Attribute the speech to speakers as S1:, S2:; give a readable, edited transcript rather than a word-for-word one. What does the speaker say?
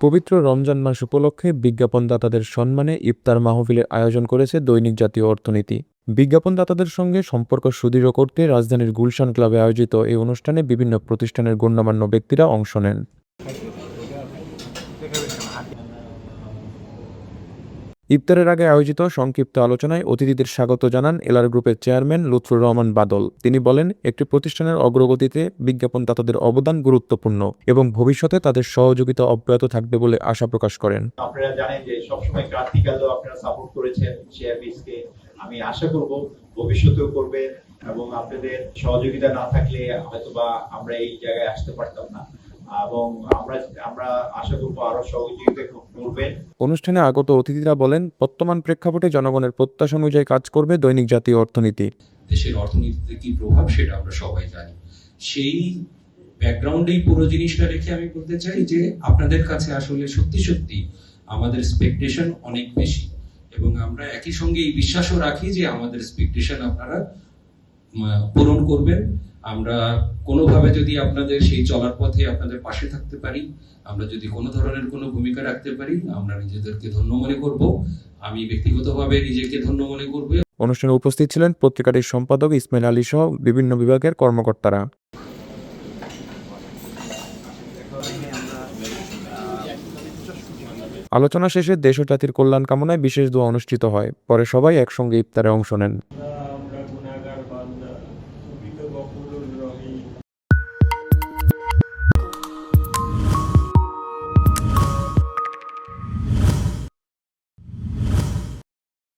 S1: পবিত্র রমজান মাস উপলক্ষে বিজ্ঞাপনদাতাদের সম্মানে ইফতার মাহফিলের আয়োজন করেছে দৈনিক জাতীয় অর্থনীতি। বিজ্ঞাপনদাতাদের সঙ্গে সম্পর্ক সুদৃঢ় করতে রাজধানীর গুলশান ক্লাবে আয়োজিত এই অনুষ্ঠানে বিভিন্ন প্রতিষ্ঠানের গণ্যমান্য ব্যক্তিরা অংশ নেন। ইফতারের আগে আয়োজিত সংক্ষিপ্ত আলোচনায় অতিথিদের স্বাগত জানান এলআর গ্রুপের চেয়ারম্যান লুৎফুর রহমান বাদল। তিনি বলেন, একটি প্রতিষ্ঠানের অগ্রগতিতে বিজ্ঞাপনদাতাদের অবদান গুরুত্বপূর্ণ এবং ভবিষ্যতে তাদের সহযোগিতা অব্যাহত থাকবে বলে আশা প্রকাশ করেন।
S2: আপনারা জানেন যে সবসময় ক্রান্তিকালেও আপনারা সাপোর্ট করেছেন শেয়ারবিজকে। আমি আশা করব ভবিষ্যতেও করবেন এবং আপনাদের সহযোগিতা না থাকলে হয়তোবা আমরা এই জায়গায় আসতে পারতাম না এবং আমরা আশা করব আরো সহযোগিতা করবেন।
S1: অনুষ্ঠানে আগত অতিথিরা বলেন, বর্তমান প্রেক্ষাপটে জনগণের প্রত্যাশা অনুযায়ী কাজ করবে দৈনিক জাতীয় অর্থনীতি।
S3: দেশের অর্থনীতিতে কি প্রভাব সেটা আমরা সবাই জানি। সেই ব্যাকগ্রাউন্ডেই পুরো জিনিসটা রেখে আমি বলতে চাই যে আপনাদের কাছে আসলে সত্যি সত্যি আমাদের এক্সপেকটেশন অনেক বেশি এবং আমরা একই সঙ্গে এই বিশ্বাসও রাখি যে আমাদের এক্সপেকটেশন আপনারা পূরণ করবেন। আমরা কোনোভাবে যদি আপনাদের সেই চলার পথে আপনাদের পাশে থাকতে পারি, আমরা যদি কোনো ধরনের কোনো ভূমিকা রাখতে পারি, আমরা নিজেদেরকে ধন্য মনে করব। আমি ব্যক্তিগতভাবে নিজেকে ধন্য মনে করব।
S1: অনুষ্ঠানে উপস্থিত ছিলেন পত্রিকাটির সম্পাদক ইসমাইল আলী সহ বিভিন্ন বিভাগের কর্মকর্তারা। আলোচনা শেষে দেশ ও জাতির কল্যাণ কামনায় বিশেষ দোয়া অনুষ্ঠিত হয়। পরে সবাই একসঙ্গে ইফতারে অংশ নেন।